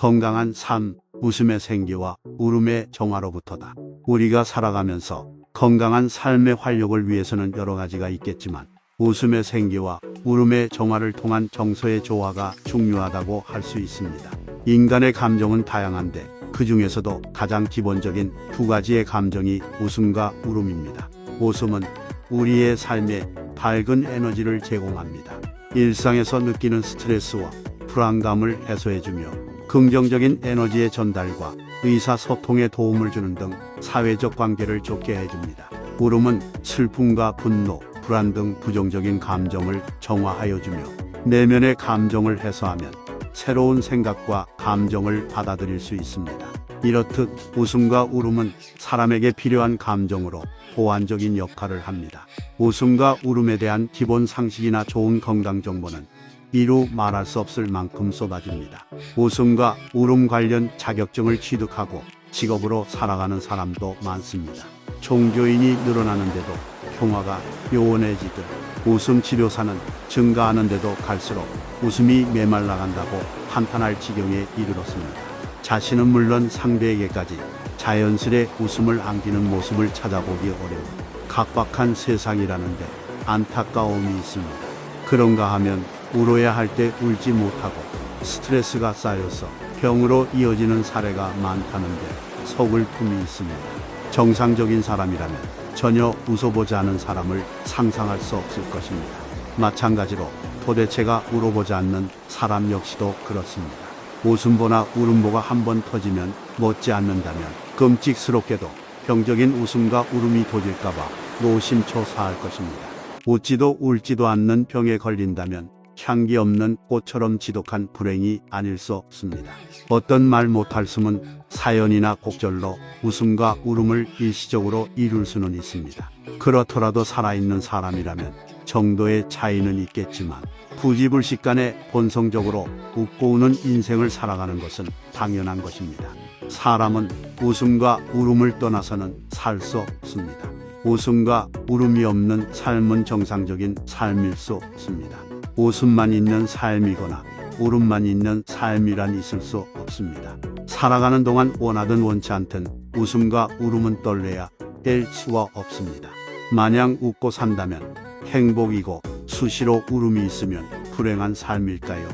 건강한 삶, 웃음의 생기와 울음의 정화로부터다. 우리가 살아가면서 건강한 삶의 활력을 위해서는 여러 가지가 있겠지만 웃음의 생기와 울음의 정화를 통한 정서의 조화가 중요하다고 할 수 있습니다. 인간의 감정은 다양한데 그 중에서도 가장 기본적인 두 가지의 감정이 웃음과 울음입니다. 웃음은 우리의 삶에 밝은 에너지를 제공합니다. 일상에서 느끼는 스트레스와 불안감을 해소해주며 긍정적인 에너지의 전달과 의사소통에 도움을 주는 등 사회적 관계를 좋게 해줍니다. 울음은 슬픔과 분노, 불안 등 부정적인 감정을 정화하여 주며 내면의 감정을 해소하면 새로운 생각과 감정을 받아들일 수 있습니다. 이렇듯 웃음과 울음은 사람에게 필요한 감정으로 보완적인 역할을 합니다. 웃음과 울음에 대한 기본 상식이나 좋은 건강 정보는 이루 말할 수 없을 만큼 쏟아집니다. 웃음과 울음 관련 자격증을 취득하고 직업으로 살아가는 사람도 많습니다. 종교인이 늘어나는데도 평화가 요원해지듯 웃음 치료사는 증가하는데도 갈수록 웃음이 메말라간다고 한탄할 지경에 이르렀습니다. 자신은 물론 상대에게까지 자연스레 웃음을 안기는 모습을 찾아보기 어려운 각박한 세상이라는데 안타까움이 있습니다. 그런가 하면 울어야 할 때 울지 못하고 스트레스가 쌓여서 병으로 이어지는 사례가 많다는데 속을 품이 있습니다. 정상적인 사람이라면 전혀 웃어보지 않은 사람을 상상할 수 없을 것입니다. 마찬가지로 도대체가 울어보지 않는 사람 역시도 그렇습니다. 웃음보나 울음보가 한번 터지면 못지 않는다면 끔찍스럽게도 병적인 웃음과 울음이 도질까봐 노심초사할 것입니다. 웃지도 울지도 않는 병에 걸린다면 향기 없는 꽃처럼 지독한 불행이 아닐 수 없습니다. 어떤 말 못할 숨은 사연이나 곡절로 웃음과 울음을 일시적으로 이룰 수는 있습니다. 그렇더라도 살아있는 사람이라면 정도의 차이는 있겠지만 부지불식간에 본성적으로 웃고 우는 인생을 살아가는 것은 당연한 것입니다. 사람은 웃음과 울음을 떠나서는 살 수 없습니다. 웃음과 울음이 없는 삶은 정상적인 삶일 수 없습니다. 웃음만 있는 삶이거나 울음만 있는 삶이란 있을 수 없습니다. 살아가는 동안 원하든 원치 않든 웃음과 울음은 떨려야 뗄 수가 없습니다. 마냥 웃고 산다면 행복이고 수시로 울음이 있으면 불행한 삶일까요?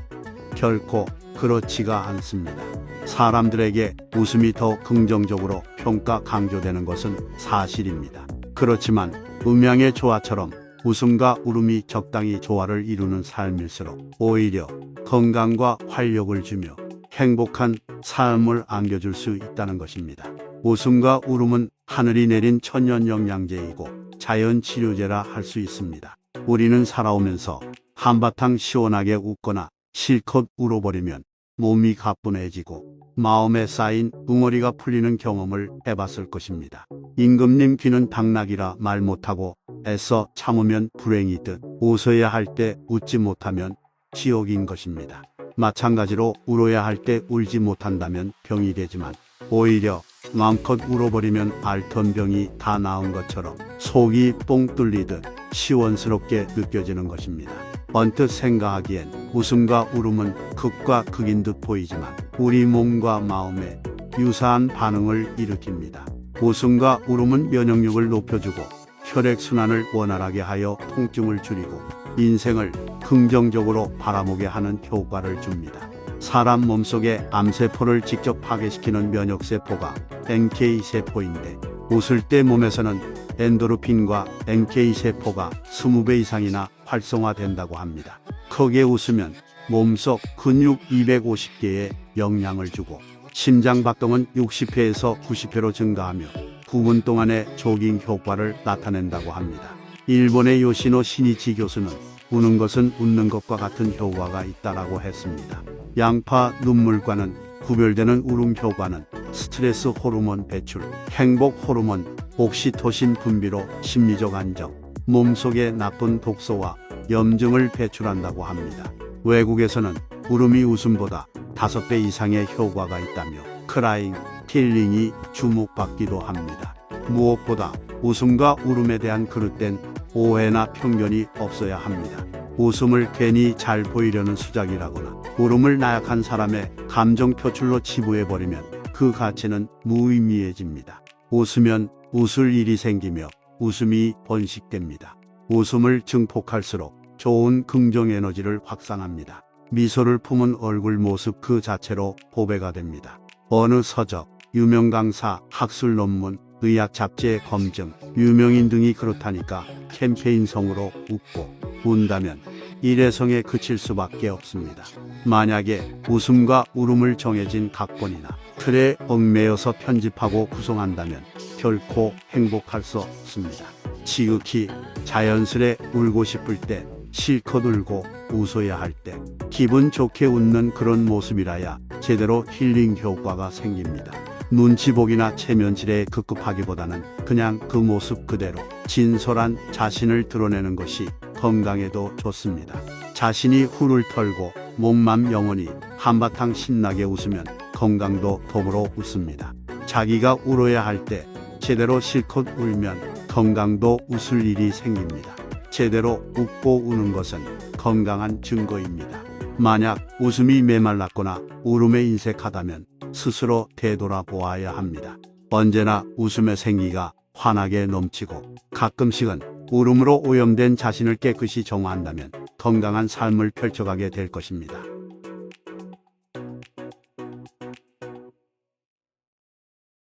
결코 그렇지가 않습니다. 사람들에게 웃음이 더 긍정적으로 평가 강조되는 것은 사실입니다. 그렇지만 음양의 조화처럼 웃음과 울음이 적당히 조화를 이루는 삶일수록 오히려 건강과 활력을 주며 행복한 삶을 안겨줄 수 있다는 것입니다. 웃음과 울음은 하늘이 내린 천연 영양제이고 자연 치료제라 할 수 있습니다. 우리는 살아오면서 한바탕 시원하게 웃거나 실컷 울어버리면 몸이 가뿐해지고 마음에 쌓인 웅어리가 풀리는 경험을 해봤을 것입니다. 임금님 귀는 당나귀라 말 못하고 애써 참으면 불행이듯 웃어야 할 때 웃지 못하면 지옥인 것입니다. 마찬가지로 울어야 할 때 울지 못한다면 병이 되지만 오히려 마음껏 울어버리면 앓던 병이 다 나은 것처럼 속이 뽕 뚫리듯 시원스럽게 느껴지는 것입니다. 언뜻 생각하기엔 웃음과 울음은 극과 극인 듯 보이지만 우리 몸과 마음에 유사한 반응을 일으킵니다. 웃음과 울음은 면역력을 높여주고 혈액순환을 원활하게 하여 통증을 줄이고 인생을 긍정적으로 바라보게 하는 효과를 줍니다. 사람 몸속의 암세포를 직접 파괴시키는 면역세포가 NK세포인데 웃을 때 몸에서는 엔도르핀과 NK세포가 20배 이상이나 활성화된다고 합니다. 크게 웃으면 몸속 근육 250개에 영향을 주고 심장박동은 60회에서 90회로 증가하며 9분 동안의 조깅 효과를 나타낸다고 합니다. 일본의 요시노 시니치 교수는 우는 것은 웃는 것과 같은 효과가 있다라고 했습니다. 양파 눈물과는 구별되는 울음 효과는 스트레스 호르몬 배출, 행복 호르몬, 옥시토신 분비로 심리적 안정, 몸속의 나쁜 독소와 염증을 배출한다고 합니다. 외국에서는 울음이 웃음보다 5배 이상의 효과가 있다며 크라잉, 킬링이 주목받기도 합니다. 무엇보다 웃음과 울음에 대한 그릇된 오해나 편견이 없어야 합니다. 웃음을 괜히 잘 보이려는 수작이라거나 울음을 나약한 사람의 감정 표출로 치부해버리면 그 가치는 무의미해집니다. 웃으면 웃을 일이 생기며 웃음이 번식됩니다. 웃음을 증폭할수록 좋은 긍정 에너지를 확산합니다. 미소를 품은 얼굴 모습 그 자체로 보배가 됩니다. 어느 서적, 유명 강사, 학술 논문, 의학 잡지의 검증, 유명인 등이 그렇다니까 캠페인성으로 웃고 운다면 일회성에 그칠 수밖에 없습니다. 만약에 웃음과 울음을 정해진 각본이나 틀에 얽매여서 편집하고 구성한다면 결코 행복할 수 없습니다. 지극히 자연스레 울고 싶을 때, 실컷 울고 웃어야 할 때, 기분 좋게 웃는 그런 모습이라야 제대로 힐링 효과가 생깁니다. 눈치 보기나 체면질에 급급하기보다는 그냥 그 모습 그대로 진솔한 자신을 드러내는 것이 건강에도 좋습니다. 자신이 훌훌 털고 몸만 영원히 한바탕 신나게 웃으면 건강도 더불어 웃습니다. 자기가 울어야 할 때 제대로 실컷 울면 건강도 웃을 일이 생깁니다. 제대로 웃고 우는 것은 건강한 증거입니다. 만약 웃음이 메말랐거나 울음에 인색하다면 스스로 되돌아보아야 합니다. 언제나 웃음의 생기가 환하게 넘치고 가끔씩은 울음으로 오염된 자신을 깨끗이 정화한다면 건강한 삶을 펼쳐가게 될 것입니다.